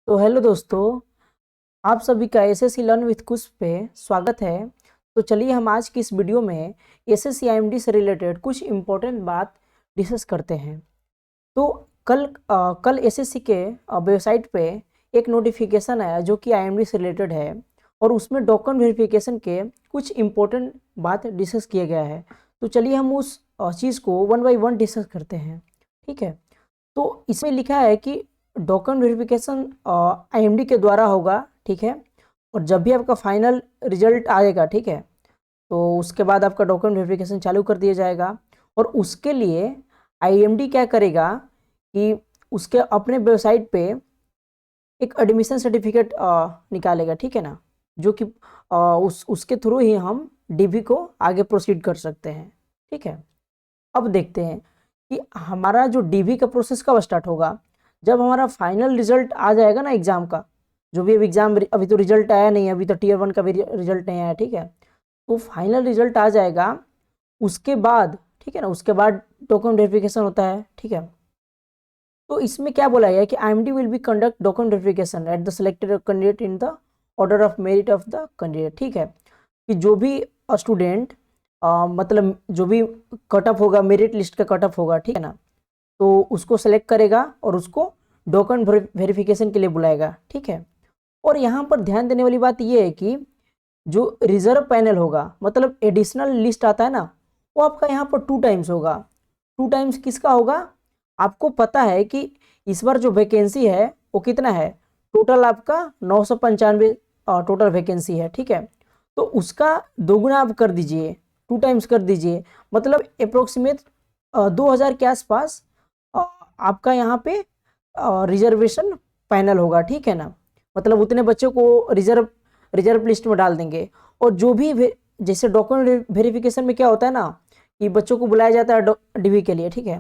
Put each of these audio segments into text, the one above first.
तो हेलो दोस्तों, आप सभी का एसएससी लर्न विथ कुश पे स्वागत है। तो चलिए हम आज की इस वीडियो में एसएससी आईएमडी से रिलेटेड कुछ इम्पोर्टेंट बात डिस्कस करते हैं। तो कल एसएससी के वेबसाइट पे एक नोटिफिकेशन आया जो कि आईएमडी से रिलेटेड है और उसमें डॉक्यूमेंट वेरिफिकेशन के कुछ इम्पोर्टेंट बात डिस्कस किया गया है। तो चलिए हम उस चीज़ को वन बाई वन डिस्कस करते हैं। ठीक है, तो इसमें लिखा है कि डॉक्यूमेंट वेरिफिकेशन आईएमडी के द्वारा होगा। ठीक है, और जब भी आपका फाइनल रिजल्ट आएगा, ठीक है, तो उसके बाद आपका डॉक्यूमेंट वेरिफिकेशन चालू कर दिया जाएगा। और उसके लिए आईएमडी क्या करेगा कि उसके अपने वेबसाइट पे एक एडमिशन सर्टिफिकेट निकालेगा। ठीक है ना, जो कि उसके थ्रू ही हम डीबी को आगे प्रोसीड कर सकते हैं। ठीक है, अब देखते हैं कि हमारा जो डीबी का प्रोसेस कब स्टार्ट होगा। जब हमारा फाइनल रिजल्ट आ जाएगा ना एग्जाम का, जो भी अभी एग्जाम अभी तो रिजल्ट आया नहीं, अभी तो टीयर 1 का भी रिजल्ट नहीं आया। ठीक है, तो फाइनल रिजल्ट आ जाएगा उसके बाद, ठीक है ना, उसके बाद डॉक्यूमेंट वेरिफिकेशन होता है। ठीक है, तो इसमें क्या बोला गया है कि IMD will be conduct document verification at the selected candidate in the order of merit of the candidate. ठीक है, कि जो भी स्टूडेंट मतलब जो भी कट ऑफ होगा, मेरिट लिस्ट का कट ऑफ होगा, ठीक है ना, तो उसको सेलेक्ट करेगा और उसको डॉक्यूमेंट वेरिफिकेशन के लिए बुलाएगा। ठीक है, और यहाँ पर ध्यान देने वाली बात यह है कि जो रिजर्व पैनल होगा, मतलब एडिशनल लिस्ट आता है ना, वो आपका यहाँ पर 2 टाइम्स होगा। 2 टाइम्स किसका होगा? आपको पता है कि इस बार जो वैकेंसी है वो कितना है, टोटल आपका 995 टोटल वैकेंसी है। ठीक है, तो उसका दोगुना आप कर दीजिए, 2 टाइम्स कर दीजिए, मतलब अप्रोक्सीमेट 2000 के आसपास आपका यहाँ पे रिजर्वेशन पैनल होगा। ठीक है ना, मतलब उतने बच्चों को रिजर्व लिस्ट में डाल देंगे। और जो भी जैसे डॉक्यूमेंट वेरिफिकेशन में क्या होता है ना कि बच्चों को बुलाया जाता है डीवी के लिए। ठीक है,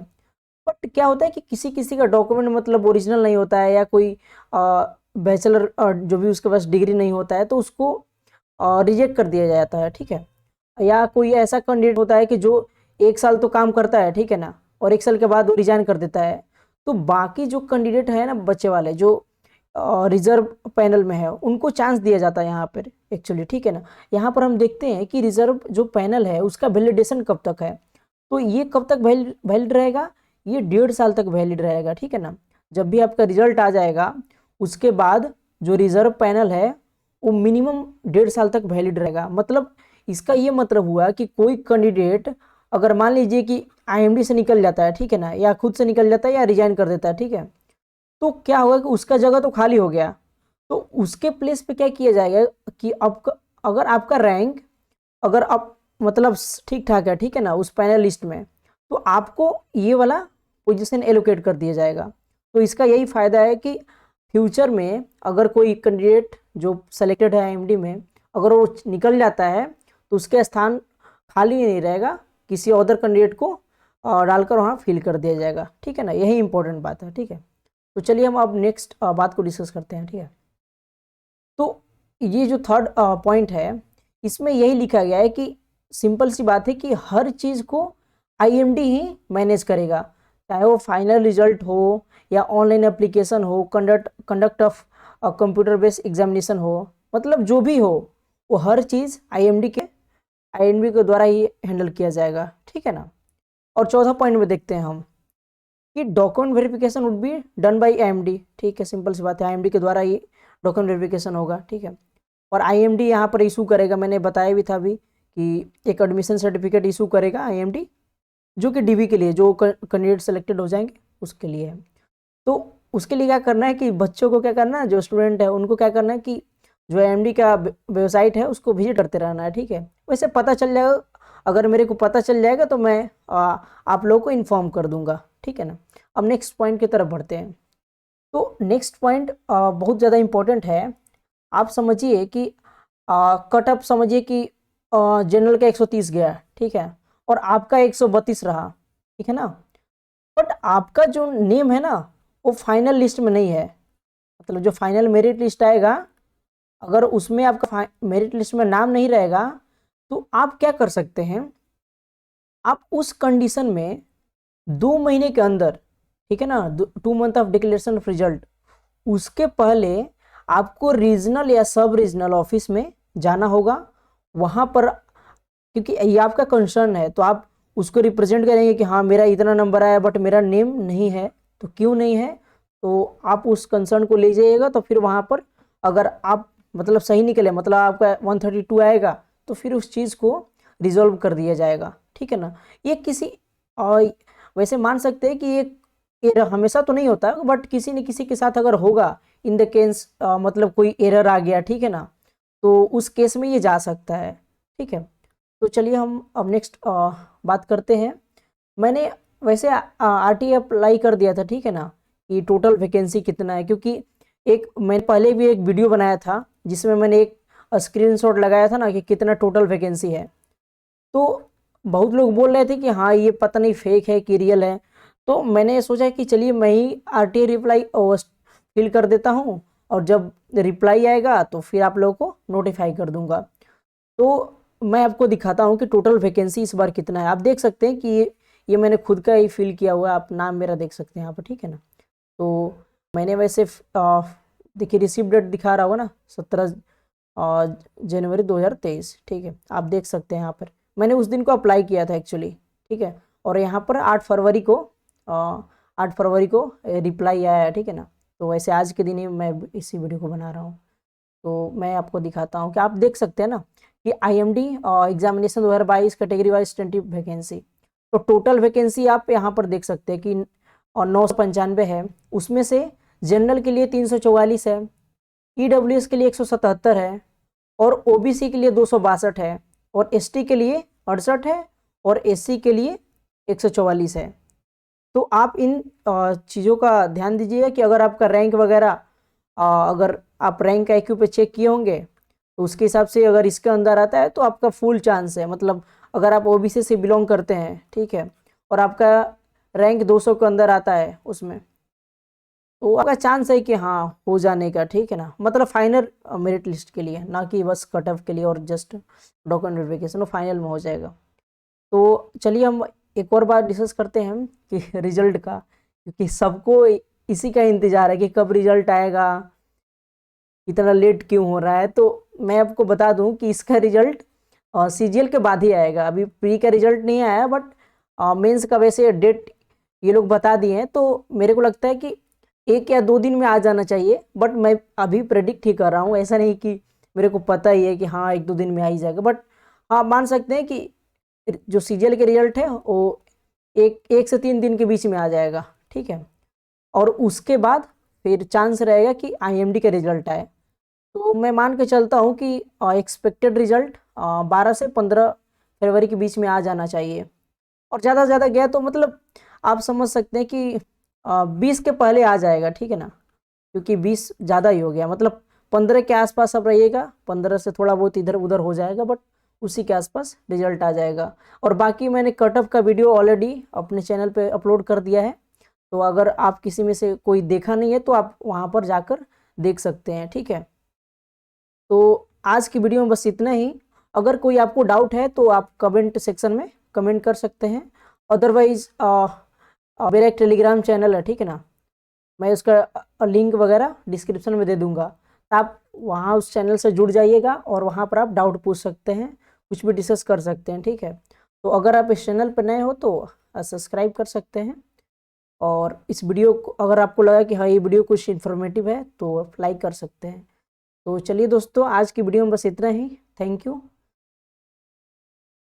बट क्या होता है कि किसी किसी का डॉक्यूमेंट मतलब ओरिजिनल नहीं होता है, या कोई बैचलर जो भी उसके पास डिग्री नहीं होता है तो उसको रिजेक्ट कर दिया जाता है। ठीक है, या कोई ऐसा कैंडिडेट होता है कि जो 1 साल तो काम करता है, ठीक है ना, और 1 साल के बाद वो रिजाइन कर देता है। तो बाकी जो कैंडिडेट है ना, बच्चे वाले जो रिजर्व पैनल में है, उनको चांस दिया जाता है यहाँ पर एक्चुअली। ठीक है ना, यहाँ पर हम देखते हैं कि रिजर्व जो पैनल है उसका वैलिडेशन कब तक है। तो ये कब तक वैलिड रहेगा? ये 1.5 साल तक वैलिड रहेगा। ठीक है ना, जब भी आपका रिजल्ट आ जाएगा उसके बाद जो रिजर्व पैनल है वो मिनिमम 1.5 साल तक वैलिड रहेगा। मतलब इसका ये मतलब हुआ कि कोई कैंडिडेट अगर मान लीजिए कि आईएमडी से निकल जाता है, ठीक है ना, या खुद से निकल जाता है या रिजाइन कर देता है, ठीक है, तो क्या होगा कि उसका जगह तो खाली हो गया। तो उसके प्लेस पे क्या किया जाएगा कि आपका अगर आपका रैंक अगर आप मतलब ठीक ठाक है, ठीक है ना, उस पैनल लिस्ट में, तो आपको ये वाला पोजीशन एलोकेट कर दिया जाएगा। तो इसका यही फ़ायदा है कि फ्यूचर में अगर कोई कैंडिडेट जो सेलेक्टेड है आईएमडी में, अगर वो निकल जाता है तो उसके स्थान खाली नहीं रहेगा, किसी अदर कैंडिडेट को डालकर वहाँ फिल कर दिया जाएगा। ठीक है ना, यही इंपॉर्टेंट बात है। ठीक है, तो चलिए हम अब नेक्स्ट बात को डिस्कस करते हैं। ठीक है, तो ये जो थर्ड पॉइंट है इसमें यही लिखा गया है कि सिंपल सी बात है कि हर चीज़ को आईएमडी ही मैनेज करेगा, चाहे वो फाइनल रिजल्ट हो या ऑनलाइन एप्लीकेशन हो, conduct of computer based examination हो, मतलब जो भी हो वो हर चीज़ आईएमडी के द्वारा ही हैंडल किया जाएगा। ठीक है ना, और चौथा पॉइंट में देखते हैं हम कि document verification would be done by IMD. ठीक है, सिंपल सी बात है, आईएमडी के द्वारा ही डॉक्यूमेंट वेरिफिकेशन होगा। ठीक है, और आईएमडी यहाँ पर इशू करेगा, मैंने बताया भी था अभी कि एक एडमिशन सर्टिफिकेट इशू करेगा आईएमडी, जो कि डीबी के लिए जो कैंडिडेट सेलेक्टेड हो जाएंगे उसके लिए है। तो उसके लिए क्या करना है कि बच्चों को क्या करना है, जो स्टूडेंट है उनको क्या करना है कि जो आईएमडी का वेबसाइट है उसको विजिट करते रहना है। ठीक है, वैसे पता चल जाएगा, अगर मेरे को पता चल जाएगा तो मैं आप लोगों को इन्फॉर्म कर दूंगा। ठीक है ना, अब नेक्स्ट पॉइंट की तरफ बढ़ते हैं। तो नेक्स्ट पॉइंट बहुत ज़्यादा इम्पोर्टेंट है। आप समझिए कि कट ऑफ समझिए कि जनरल का 130 गया, ठीक है, और आपका 132 रहा। ठीक है ना, बट आपका जो नेम है ना वो फाइनल लिस्ट में नहीं है, मतलब जो फाइनल मेरिट लिस्ट आएगा अगर उसमें आपका मेरिट लिस्ट में नाम नहीं रहेगा, तो आप क्या कर सकते हैं, आप उस कंडीशन में 2 महीने के अंदर, ठीक है ना, 2 month of declaration of result, उसके पहले आपको रीजनल या सब रीजनल ऑफिस में जाना होगा। वहाँ पर क्योंकि ये आपका कंसर्न है तो आप उसको रिप्रेजेंट करेंगे कि हाँ मेरा इतना नंबर आया बट मेरा नेम नहीं है। तो क्यों नहीं है, तो आप उस कंसर्न को ले जाइएगा। तो फिर वहाँ पर अगर आप मतलब सही निकले, मतलब आपका 132 आएगा, तो फिर उस चीज़ को रिजॉल्व कर दिया जाएगा, ठीक है ना। ये किसी वैसे मान सकते हैं कि ये हमेशा तो नहीं होता, बट किसी न किसी के साथ अगर होगा इन द केस मतलब कोई एरर आ गया, ठीक है ना, तो उस केस में ये जा सकता है, ठीक है। तो चलिए हम अब नेक्स्ट बात करते हैं। मैंने वैसे RTA अप्लाई कर दिया था, ठीक है ना, कि टोटल वैकेंसी कितना है, क्योंकि मैंने पहले भी एक वीडियो बनाया था जिसमें मैंने एक स्क्रीनशॉट लगाया था ना कि कितना टोटल वैकेंसी है। तो बहुत लोग बोल रहे थे कि हाँ ये पता नहीं फेक है कि रियल है। तो मैंने सोचा कि चलिए मैं ही RTA रिप्लाई फिल कर देता हूँ, और जब रिप्लाई आएगा तो फिर आप लोगों को नोटिफाई कर दूंगा। तो मैं आपको दिखाता हूँ कि टोटल वैकेंसी इस बार कितना है। आप देख सकते हैं कि ये मैंने खुद का ही फिल किया हुआ है, आप नाम मेरा देख सकते हैं यहाँ पर, ठीक है ना। तो मैंने वैसे देखिए रिसीव डेट दिखा रहा होगा ना, 17 जनवरी 2023, ठीक है, आप देख सकते हैं यहाँ पर मैंने उस दिन को अप्लाई किया था एक्चुअली, ठीक है। और यहाँ पर 8 फरवरी को रिप्लाई आया है, ठीक है ना। तो वैसे आज के दिन ही मैं इसी वीडियो को बना रहा हूँ। तो मैं आपको दिखाता हूँ कि आप देख सकते हैं ना कि IMD examination 2022 category wise 20 vacancy. तो टोटल वैकेंसी आप यहाँ पर देख सकते हैं कि 995 है। उसमें से जनरल के लिए 344 है, EWS के लिए 177 है, और OBC के लिए 262 है, और ST के लिए 68 है, और SC के लिए 144 है। तो आप इन चीज़ों का ध्यान दीजिएगा कि अगर आपका रैंक वगैरह अगर आप रैंक IQ पे चेक किए होंगे तो उसके हिसाब से अगर इसके अंदर आता है तो आपका फुल चांस है। मतलब अगर आप OBC से बिलोंग करते हैं, ठीक है, और आपका रैंक 200 के अंदर आता है उसमें, तो आपका चांस है कि हाँ हो जाने का, ठीक है ना। मतलब फाइनल मेरिट लिस्ट के लिए, ना कि बस कट ऑफ के लिए और जस्ट डॉक्यूमेंट वेरिफिकेशन, वो फाइनल में हो जाएगा। तो चलिए हम एक और बार डिस्कस करते हैं कि रिजल्ट का, क्योंकि सबको इसी का इंतजार है कि कब रिजल्ट आएगा, इतना लेट क्यों हो रहा है। तो मैं आपको बता दूं कि इसका रिजल्ट CGL के बाद ही आएगा। अभी प्री का रिजल्ट नहीं आया, बट मेंस का वैसे डेट ये लोग बता दिए हैं। तो मेरे को लगता है कि 1 या 2 दिन में आ जाना चाहिए, बट मैं अभी प्रेडिक्ट ही कर रहा हूँ, ऐसा नहीं कि मेरे को पता ही है कि हाँ 1-2 दिन में आ ही जाएगा। बट हाँ मान सकते हैं कि जो CGL के रिजल्ट है वो 1 से 3 दिन के बीच में आ जाएगा, ठीक है। और उसके बाद फिर चांस रहेगा कि IMD का रिजल्ट आए। तो मैं मान के चलता हूँ कि एक्सपेक्टेड रिजल्ट 12 से 15 फरवरी के बीच में आ जाना चाहिए। और ज़्यादा से ज़्यादा गया तो मतलब आप समझ सकते हैं कि 20 के पहले आ जाएगा, ठीक है ना, क्योंकि 20 ज़्यादा ही हो गया। मतलब 15 के आसपास अब रहिएगा, 15 से थोड़ा बहुत इधर उधर हो जाएगा, बट उसी के आसपास रिजल्ट आ जाएगा। और बाकी मैंने कट ऑफ का वीडियो ऑलरेडी अपने चैनल पे अपलोड कर दिया है। तो अगर आप किसी में से कोई देखा नहीं है तो आप वहाँ पर जाकर देख सकते हैं, ठीक है। तो आज की वीडियो में बस इतना ही। अगर कोई आपको डाउट है तो आप कमेंट सेक्शन में कमेंट कर सकते हैं। अदरवाइज मेरा एक टेलीग्राम चैनल है, ठीक है ना, मैं उसका लिंक वगैरह डिस्क्रिप्शन में दे दूंगा। आप वहाँ उस चैनल से जुड़ जाइएगा और वहाँ पर आप डाउट पूछ सकते हैं, कुछ भी डिस्कस कर सकते हैं, ठीक है। तो अगर आप इस चैनल पर नए हो तो सब्सक्राइब कर सकते हैं। और इस वीडियो को अगर आपको लगा कि हाँ ये वीडियो कुछ इन्फॉर्मेटिव है तो आप लाइक कर सकते हैं। तो चलिए दोस्तों, आज की वीडियो में बस इतना ही। Thank you.